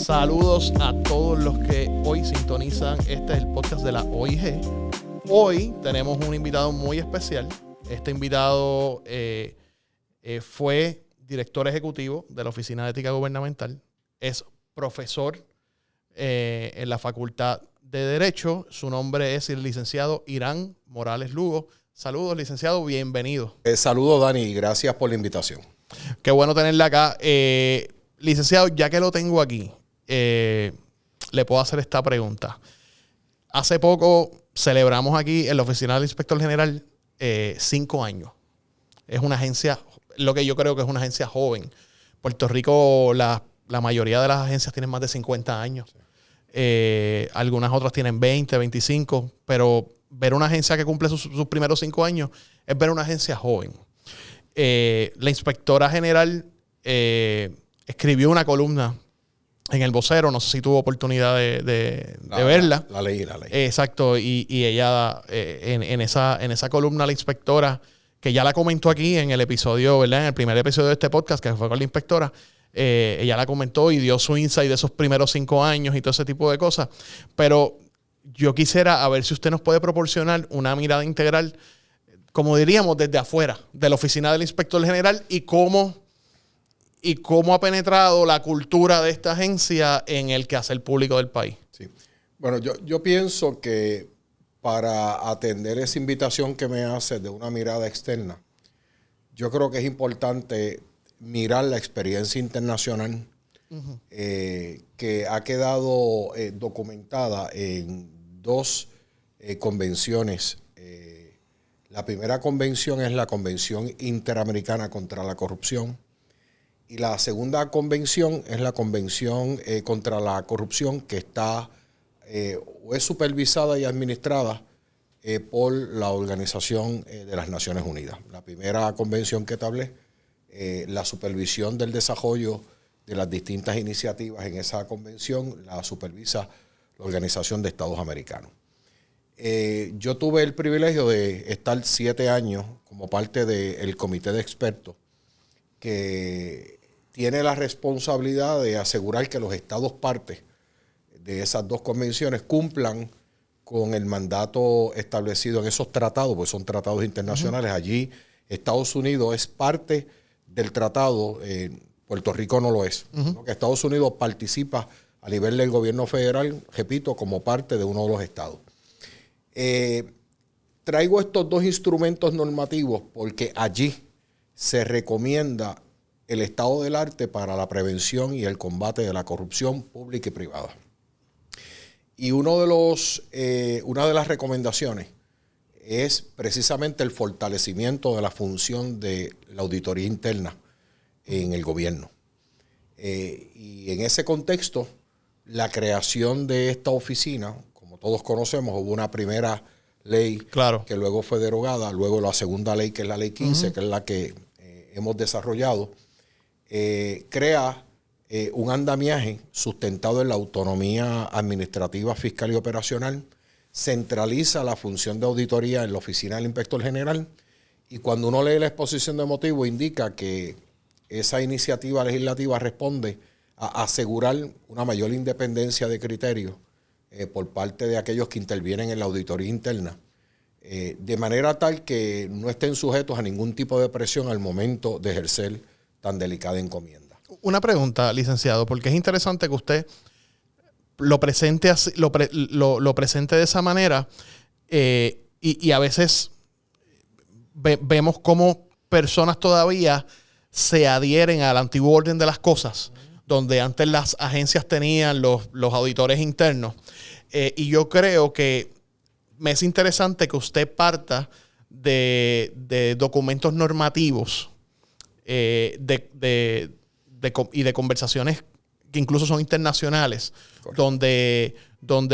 Saludos a todos los que hoy sintonizan. Este es el podcast de la OIG. Hoy tenemos un invitado muy especial. Este invitado fue director ejecutivo de la Oficina de Ética Gubernamental. Es profesor en la Facultad de Derecho. Su nombre es el licenciado Irán Morales Lugo. Saludos, licenciado. Bienvenido. Saludos, Dani, y gracias por la invitación. Qué bueno tenerla acá. Licenciado, ya que lo tengo aquí, le puedo hacer esta pregunta. Hace poco celebramos aquí en la Oficina del Inspector General 5 años. Es una agencia, lo que yo creo que es una agencia joven. Puerto Rico, la mayoría de las agencias tienen más de 50 años. Algunas otras tienen 20, 25, pero ver una agencia que cumple sus primeros 5 años es ver una agencia joven. La inspectora general escribió una columna en El Vocero, no sé si tuvo oportunidad de verla. La leí. Exacto, y ella en esa columna, la inspectora, que ya la comentó aquí en el episodio, ¿verdad? En el primer episodio de este podcast, que fue con la inspectora, ella la comentó y dio su insight de esos primeros 5 años y todo ese tipo de cosas. Pero yo quisiera a ver si usted nos puede proporcionar una mirada integral, como diríamos, desde afuera, de la oficina del inspector general y cómo ha penetrado la cultura de esta agencia en el quehacer público del país. Sí. Bueno, yo pienso que para atender esa invitación que me hace de una mirada externa, yo creo que es importante mirar la experiencia internacional que ha quedado documentada en 2 convenciones. La primera convención es la Convención Interamericana contra la Corrupción y la segunda convención es la Convención contra la Corrupción, que está o es supervisada y administrada por la Organización de las Naciones Unidas. La primera convención que establece la supervisión del desarrollo de las distintas iniciativas en esa convención la supervisa la Organización de Estados Americanos. Yo tuve el privilegio de estar 7 años como parte del comité de expertos que tiene la responsabilidad de asegurar que los estados partes de esas 2 convenciones cumplan con el mandato establecido en esos tratados, pues son tratados internacionales. Allí Estados Unidos es parte del tratado, Puerto Rico no lo es. ¿No? Que Estados Unidos participa a nivel del gobierno federal, repito, como parte de uno de los estados. Traigo estos 2 instrumentos normativos porque allí se recomienda el estado del arte para la prevención y el combate de la corrupción pública y privada. Y una de las recomendaciones es precisamente el fortalecimiento de la función de la auditoría interna en el gobierno. Y en ese contexto, la creación de esta oficina, como todos conocemos, hubo una primera ley que luego fue derogada, luego la segunda ley, que es la ley 15, que es la que hemos desarrollado, crea un andamiaje sustentado en la autonomía administrativa, fiscal y operacional, centraliza la función de auditoría en la oficina del inspector general, y cuando uno lee la exposición de motivos indica que esa iniciativa legislativa responde a asegurar una mayor independencia de criterio por parte de aquellos que intervienen en la auditoría interna, de manera tal que no estén sujetos a ningún tipo de presión al momento de ejercer tan delicada encomienda. Una pregunta, licenciado, porque es interesante que usted lo presente así, lo presente de esa manera, y a veces vemos cómo personas todavía se adhieren al antiguo orden de las cosas, donde antes las agencias tenían los auditores internos. Y yo creo que me es interesante que usted parta de documentos normativos y de conversaciones que incluso son internacionales, donde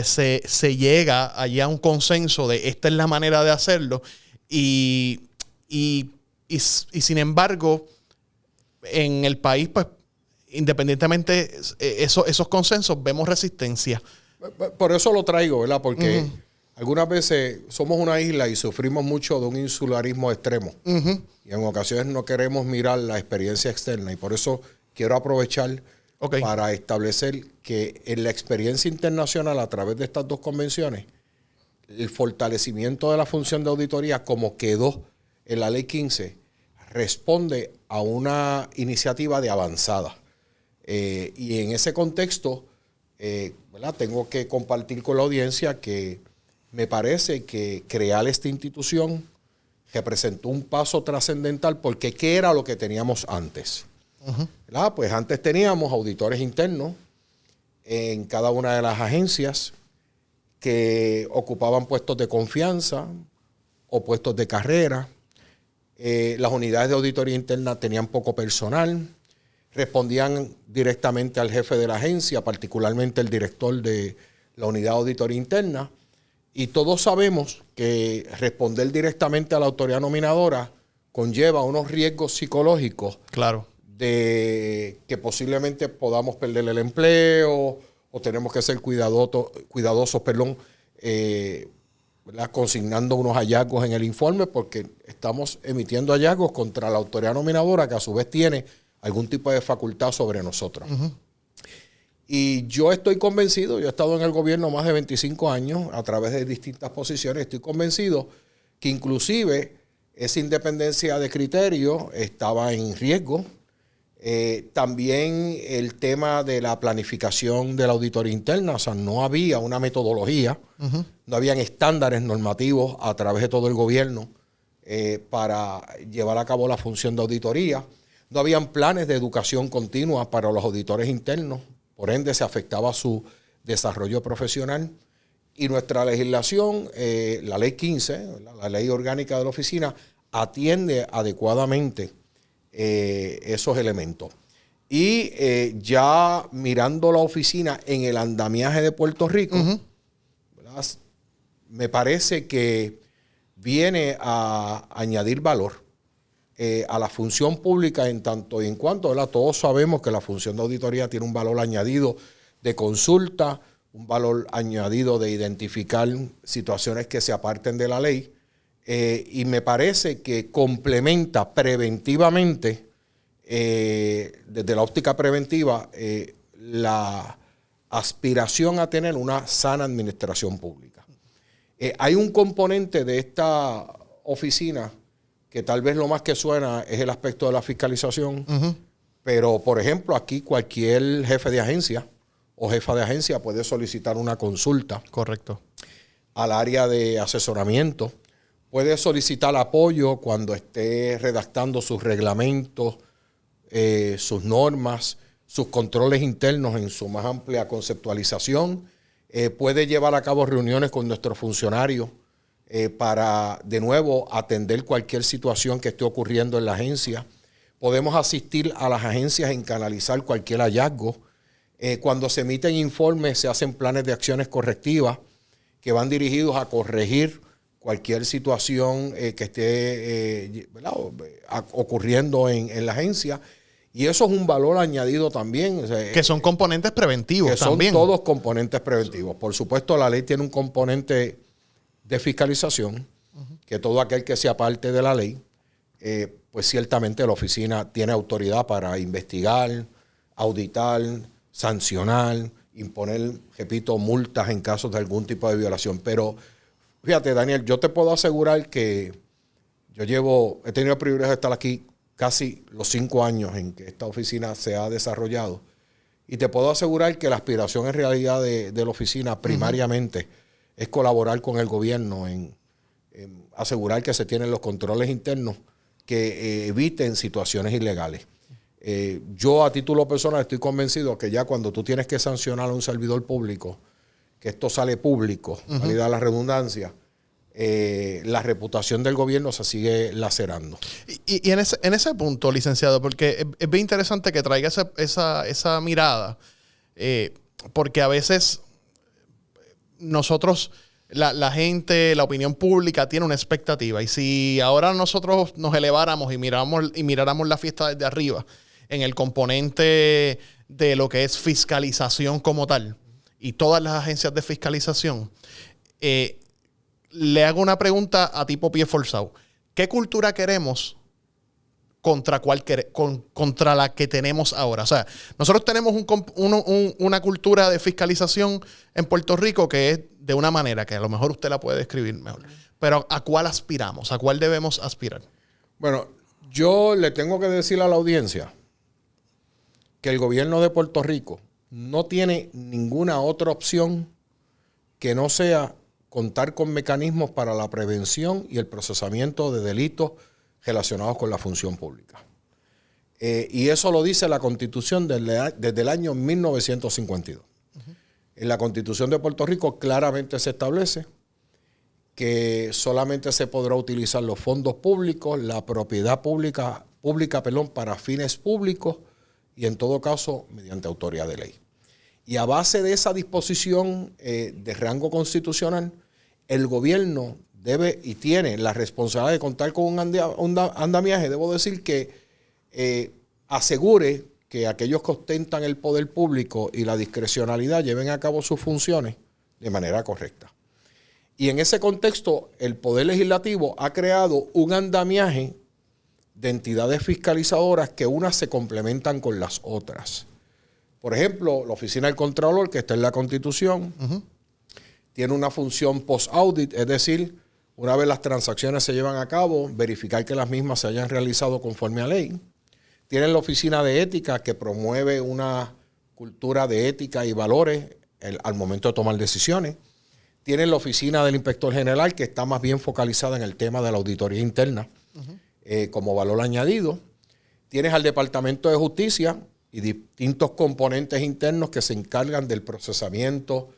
se llega allá a un consenso de esta es la manera de hacerlo, y sin embargo, en el país, pues, independientemente esos consensos, vemos resistencia. Por eso lo traigo, ¿verdad? Porque algunas veces somos una isla y sufrimos mucho de un insularismo extremo. Y en ocasiones no queremos mirar la experiencia externa. Y por eso quiero aprovechar Okay. Para establecer que en la experiencia internacional a través de estas dos convenciones, el fortalecimiento de la función de auditoría como quedó en la Ley 15 responde a una iniciativa de avanzada. Y en ese contexto, ¿verdad? Tengo que compartir con la audiencia que me parece que crear esta institución representó un paso trascendental porque ¿qué era lo que teníamos antes? ¿Verdad? Pues antes teníamos auditores internos en cada una de las agencias que ocupaban puestos de confianza o puestos de carrera. Las unidades de auditoría interna tenían poco personal, respondían directamente al jefe de la agencia, particularmente el director de la unidad de auditoría interna, y todos sabemos que responder directamente a la autoridad nominadora conlleva unos riesgos psicológicos. Claro. De que posiblemente podamos perder el empleo o tenemos que ser cuidadosos, ¿verdad? Consignando unos hallazgos en el informe porque estamos emitiendo hallazgos contra la autoridad nominadora que a su vez tiene algún tipo de facultad sobre nosotros. Y yo estoy convencido, yo he estado en el gobierno más de 25 años a través de distintas posiciones, estoy convencido que inclusive esa independencia de criterio estaba en riesgo. También el tema de la planificación de la auditoría interna, o sea, no había una metodología, no habían estándares normativos a través de todo el gobierno para llevar a cabo la función de auditoría, no habían planes de educación continua para los auditores internos, por ende se afectaba su desarrollo profesional y nuestra legislación, la ley 15, la ley orgánica de la oficina, atiende adecuadamente esos elementos. Y ya mirando la oficina en el andamiaje de Puerto Rico, ¿verdad? Me parece que viene a añadir valor a la función pública en tanto y en cuanto, ¿verdad? Todos sabemos que la función de auditoría tiene un valor añadido de consulta, un valor añadido de identificar situaciones que se aparten de la ley. Y me parece que complementa preventivamente, desde la óptica preventiva, la aspiración a tener una sana administración pública. Hay un componente de esta oficina que tal vez lo más que suena es el aspecto de la fiscalización, pero por ejemplo aquí cualquier jefe de agencia o jefa de agencia puede solicitar una consulta. Correcto. Al área de asesoramiento. Puede solicitar apoyo cuando esté redactando sus reglamentos, sus normas, sus controles internos en su más amplia conceptualización. Puede llevar a cabo reuniones con nuestros funcionarios para, de nuevo, atender cualquier situación que esté ocurriendo en la agencia. Podemos asistir a las agencias en canalizar cualquier hallazgo. Cuando se emiten informes, se hacen planes de acciones correctivas que van dirigidos a corregir cualquier situación que esté ocurriendo en la agencia. Y eso es un valor añadido también. O sea, que son componentes preventivos que también. Son todos componentes preventivos. Por supuesto, la ley tiene un componente de fiscalización, que todo aquel que sea parte de la ley, pues ciertamente la oficina tiene autoridad para investigar, auditar, sancionar, imponer, repito, multas en casos de algún tipo de violación. Pero fíjate, Daniel, yo te puedo asegurar que he tenido el privilegio de estar aquí casi los 5 años en que esta oficina se ha desarrollado. Y te puedo asegurar que la aspiración en realidad de la oficina primariamente es colaborar con el gobierno en asegurar que se tienen los controles internos que eviten situaciones ilegales. Yo a título personal estoy convencido que ya cuando tú tienes que sancionar a un servidor público, que esto sale público, valida la redundancia, la reputación del gobierno se sigue lacerando. Y en ese punto, licenciado, porque es bien interesante que traiga esa mirada, porque a veces nosotros, la gente, la opinión pública tiene una expectativa, y si ahora nosotros nos eleváramos y miráramos la fiesta desde arriba, en el componente de lo que es fiscalización como tal, y todas las agencias de fiscalización, le hago una pregunta a tipo pie forzado. ¿Qué cultura queremos contra la que tenemos ahora. O sea, nosotros tenemos una cultura de fiscalización en Puerto Rico que es de una manera que a lo mejor usted la puede describir mejor. Pero ¿a cuál aspiramos? ¿A cuál debemos aspirar? Bueno, yo le tengo que decir a la audiencia que el gobierno de Puerto Rico no tiene ninguna otra opción que no sea contar con mecanismos para la prevención y el procesamiento de delitos relacionados con la función pública. Y eso lo dice la Constitución desde el año 1952. En la Constitución de Puerto Rico claramente se establece que solamente se podrá utilizar los fondos públicos, la propiedad pública, para fines públicos y en todo caso mediante autoridad de ley. Y a base de esa disposición de rango constitucional, el gobierno debe y tiene la responsabilidad de contar con un andamiaje, debo decir que asegure que aquellos que ostentan el poder público y la discrecionalidad lleven a cabo sus funciones de manera correcta. Y en ese contexto, el Poder Legislativo ha creado un andamiaje de entidades fiscalizadoras que unas se complementan con las otras. Por ejemplo, la Oficina del Contralor, que está en la Constitución, tiene una función post-audit, es decir, una vez las transacciones se llevan a cabo, verificar que las mismas se hayan realizado conforme a ley. Tienen la Oficina de Ética, que promueve una cultura de ética y valores al momento de tomar decisiones. Tienen la Oficina del Inspector General, que está más bien focalizada en el tema de la auditoría interna como valor añadido. Tienes al Departamento de Justicia y distintos componentes internos que se encargan del procesamiento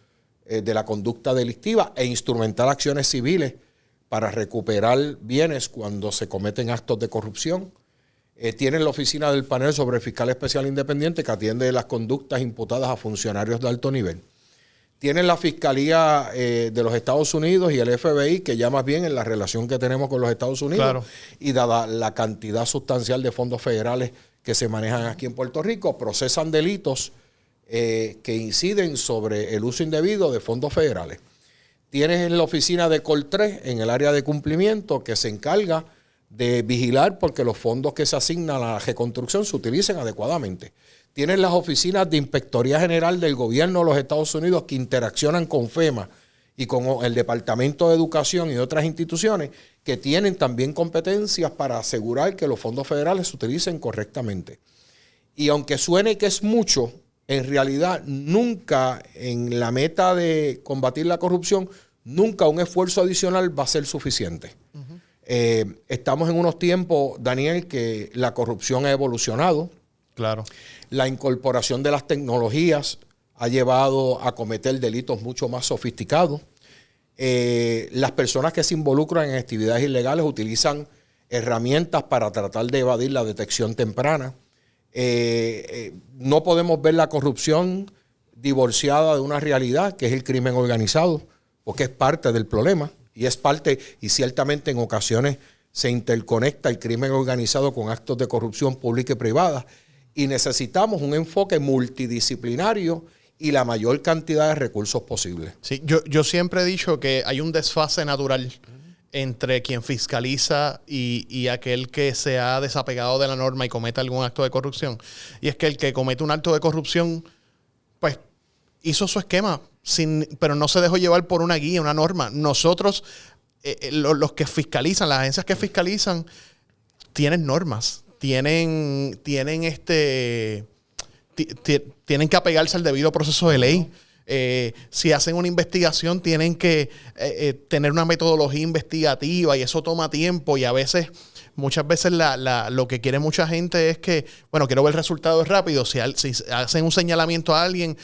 de la conducta delictiva e instrumentar acciones civiles para recuperar bienes cuando se cometen actos de corrupción. Tienen la Oficina del Panel sobre Fiscal Especial Independiente, que atiende las conductas imputadas a funcionarios de alto nivel. Tienen la Fiscalía de los Estados Unidos y el FBI, que ya más bien en la relación que tenemos con los Estados Unidos, claro, y dada la cantidad sustancial de fondos federales que se manejan aquí en Puerto Rico, procesan delitos que inciden sobre el uso indebido de fondos federales. Tienes la Oficina de COL3 en el área de cumplimiento, que se encarga de vigilar porque los fondos que se asignan a la reconstrucción se utilicen adecuadamente. Tienen las oficinas de Inspectoría General del Gobierno de los Estados Unidos que interaccionan con FEMA y con el Departamento de Educación y otras instituciones que tienen también competencias para asegurar que los fondos federales se utilicen correctamente. Y aunque suene que es mucho, en realidad nunca en la meta de combatir la corrupción, nunca un esfuerzo adicional va a ser suficiente. Estamos en unos tiempos, Daniel, que la corrupción ha evolucionado. Claro. La incorporación de las tecnologías ha llevado a cometer delitos mucho más sofisticados. Las personas que se involucran en actividades ilegales utilizan herramientas para tratar de evadir la detección temprana. No podemos ver la corrupción divorciada de una realidad, que es el crimen organizado, porque es parte del problema y es parte, y ciertamente en ocasiones se interconecta el crimen organizado con actos de corrupción pública y privada. Y necesitamos un enfoque multidisciplinario y la mayor cantidad de recursos posible. Sí, yo siempre he dicho que hay un desfase natural entre quien fiscaliza y aquel que se ha desapegado de la norma y comete algún acto de corrupción. Y es que el que comete un acto de corrupción, pues hizo su esquema, pero no se dejó llevar por una guía, una norma. Nosotros, los que fiscalizan, las agencias que fiscalizan, tienen normas. Tienen que apegarse al debido proceso de ley. Si hacen una investigación, tienen que tener una metodología investigativa y eso toma tiempo y muchas veces lo que quiere mucha gente es que, bueno, quiero ver resultados rápidos. Si hacen un señalamiento a alguien,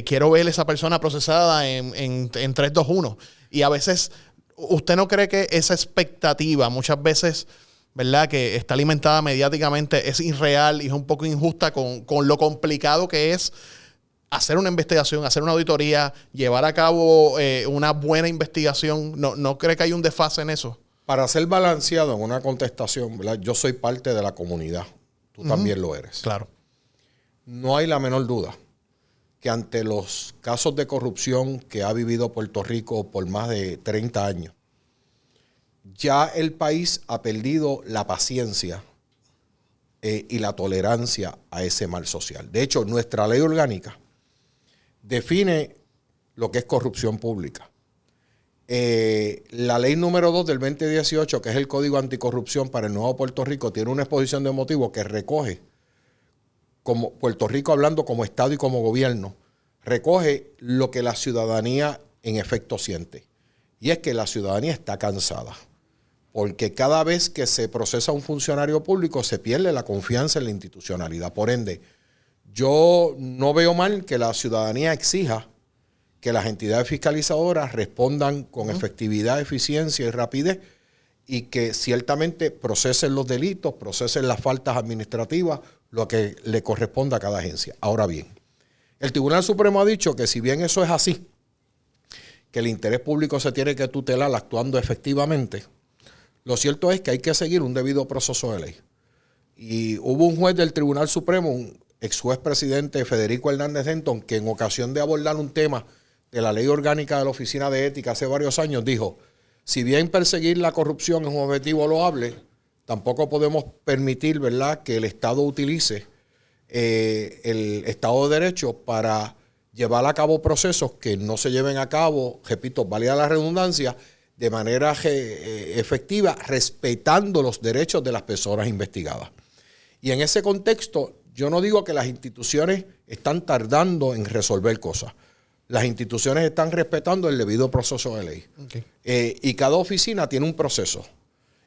quiero ver esa persona procesada en 3, 2, 1. Y a veces, ¿usted no cree que esa expectativa muchas veces, verdad, que está alimentada mediáticamente, es irreal y es un poco injusta con lo complicado que es hacer una investigación, hacer una auditoría, llevar a cabo una buena investigación? ¿No cree que hay un desfase en eso? Para ser balanceado en una contestación, ¿verdad? Yo soy parte de la comunidad. Tú también lo eres. Claro. No hay la menor duda que ante los casos de corrupción que ha vivido Puerto Rico por más de 30 años, ya el país ha perdido la paciencia y la tolerancia a ese mal social. De hecho, nuestra ley orgánica define lo que es corrupción pública. La ley número 2 del 2018, que es el Código Anticorrupción para el Nuevo Puerto Rico, tiene una exposición de motivos que recoge, como Puerto Rico hablando como Estado y como gobierno, recoge lo que la ciudadanía en efecto siente. Y es que la ciudadanía está cansada, porque cada vez que se procesa un funcionario público se pierde la confianza en la institucionalidad. Por ende, yo no veo mal que la ciudadanía exija que las entidades fiscalizadoras respondan con efectividad, eficiencia y rapidez y que ciertamente procesen los delitos, procesen las faltas administrativas, lo que le corresponda a cada agencia. Ahora bien, el Tribunal Supremo ha dicho que si bien eso es así, que el interés público se tiene que tutelar actuando efectivamente, lo cierto es que hay que seguir un debido proceso de ley. Y hubo un juez del Tribunal Supremo, un ex juez presidente Federico Hernández Denton, que en ocasión de abordar un tema de la ley orgánica de la Oficina de Ética hace varios años, dijo, si bien perseguir la corrupción es un objetivo loable, tampoco podemos permitir, ¿verdad?, que el Estado utilice el Estado de Derecho para llevar a cabo procesos que no se lleven a cabo, repito, válida la redundancia, de manera efectiva, respetando los derechos de las personas investigadas. Y en ese contexto, yo no digo que las instituciones están tardando en resolver cosas. Las instituciones están respetando el debido proceso de ley. Okay. Y cada oficina tiene un proceso.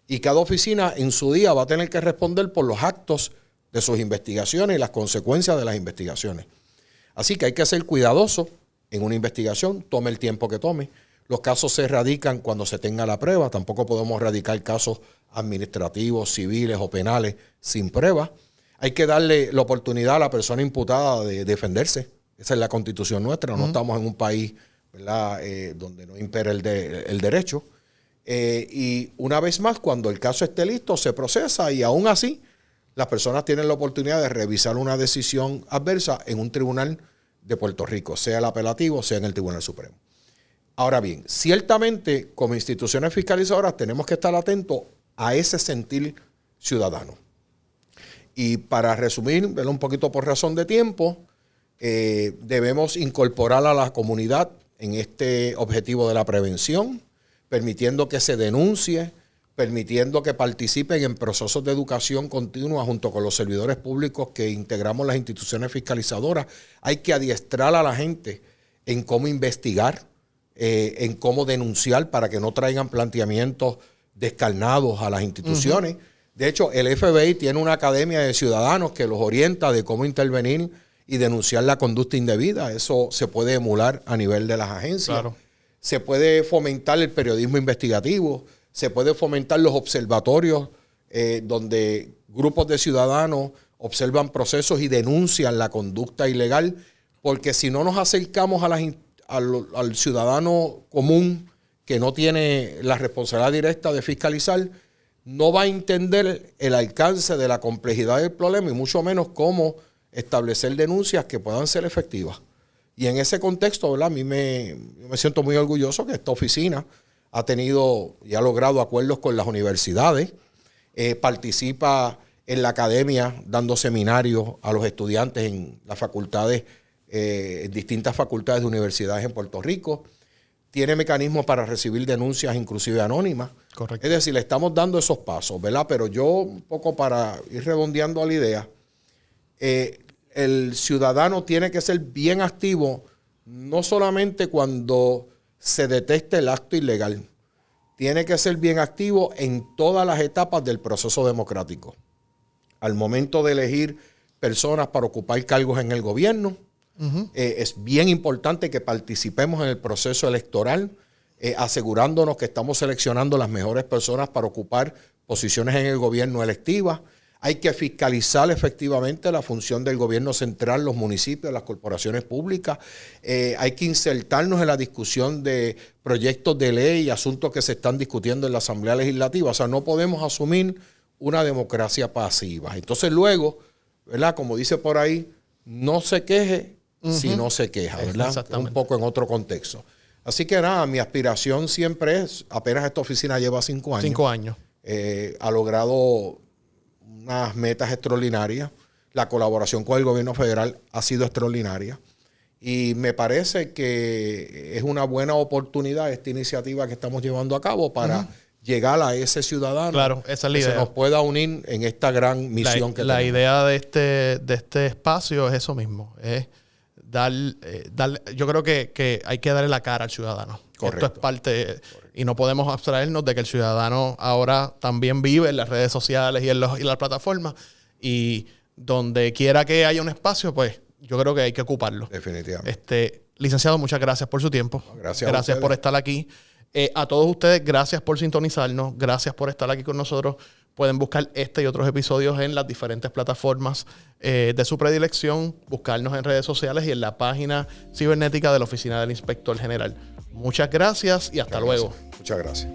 Y cada oficina en su día va a tener que responder por los actos de sus investigaciones y las consecuencias de las investigaciones. Así que hay que ser cuidadoso en una investigación, tome el tiempo que tome. Los casos se radican cuando se tenga la prueba. Tampoco podemos radicar casos administrativos, civiles o penales sin prueba. Hay que darle la oportunidad a la persona imputada de defenderse. Esa es la Constitución nuestra. No estamos en un país, ¿verdad?, donde no impera el derecho. Y una vez más, cuando el caso esté listo, se procesa y aún así las personas tienen la oportunidad de revisar una decisión adversa en un tribunal de Puerto Rico, sea el apelativo, sea en el Tribunal Supremo. Ahora bien, ciertamente como instituciones fiscalizadoras tenemos que estar atentos a ese sentir ciudadano. Y para resumir, ¿verdad?, un poquito por razón de tiempo, debemos incorporar a la comunidad en este objetivo de la prevención, permitiendo que se denuncie, permitiendo que participen en procesos de educación continua junto con los servidores públicos que integramos las instituciones fiscalizadoras. Hay que adiestrar a la gente en cómo investigar, en cómo denunciar para que no traigan planteamientos descarnados a las instituciones. De hecho, el FBI tiene una academia de ciudadanos que los orienta de cómo intervenir y denunciar la conducta indebida. Eso se puede emular a nivel de las agencias. Claro. Se puede fomentar el periodismo investigativo, se puede fomentar los observatorios donde grupos de ciudadanos observan procesos y denuncian la conducta ilegal, porque si no nos acercamos al ciudadano común que no tiene la responsabilidad directa de fiscalizar, no va a entender el alcance de la complejidad del problema y mucho menos cómo establecer denuncias que puedan ser efectivas. Y en ese contexto, ¿verdad?, a mí me siento muy orgulloso que esta oficina ha tenido y ha logrado acuerdos con las universidades, participa en la academia dando seminarios a los estudiantes en las facultades, en distintas facultades de universidades en Puerto Rico, tiene mecanismos para recibir denuncias inclusive anónimas. Correcto. Es decir, le estamos dando esos pasos, ¿verdad? Pero yo, un poco para ir redondeando a la idea, el ciudadano tiene que ser bien activo, no solamente cuando se detecte el acto ilegal, tiene que ser bien activo en todas las etapas del proceso democrático. Al momento de elegir personas para ocupar cargos en el gobierno, es bien importante que participemos en el proceso electoral, asegurándonos que estamos seleccionando las mejores personas para ocupar posiciones en el gobierno electivas. Hay que fiscalizar efectivamente la función del gobierno central, los municipios, las corporaciones públicas. Hay que insertarnos en la discusión de proyectos de ley y asuntos que se están discutiendo en la Asamblea Legislativa. O sea, no podemos asumir una democracia pasiva. Entonces luego, ¿verdad?, como dice por ahí, no se queje si no se queja, ¿verdad? Un poco en otro contexto. Así que nada, mi aspiración siempre es, apenas esta oficina lleva 5 años. 5 años. Ha logrado unas metas extraordinarias. La colaboración con el gobierno federal ha sido extraordinaria. Y me parece que es una buena oportunidad esta iniciativa que estamos llevando a cabo para llegar a ese ciudadano. Claro, esa es la idea. Que se nos pueda unir en esta gran misión que tenemos. La idea de este espacio es eso mismo. Es dar, yo creo que hay que darle la cara al ciudadano. Correcto. Esto es parte, y no podemos abstraernos de que el ciudadano ahora también vive en las redes sociales y en las plataformas. Y donde quiera que haya un espacio, pues yo creo que hay que ocuparlo. Definitivamente. Licenciado, muchas gracias por su tiempo. Gracias por estar aquí. A todos ustedes, gracias por sintonizarnos. Gracias por estar aquí con nosotros. Pueden buscar este y otros episodios en las diferentes plataformas de su predilección, buscarnos en redes sociales y en la página cibernética de la Oficina del Inspector General. Muchas gracias y hasta luego. Muchas gracias.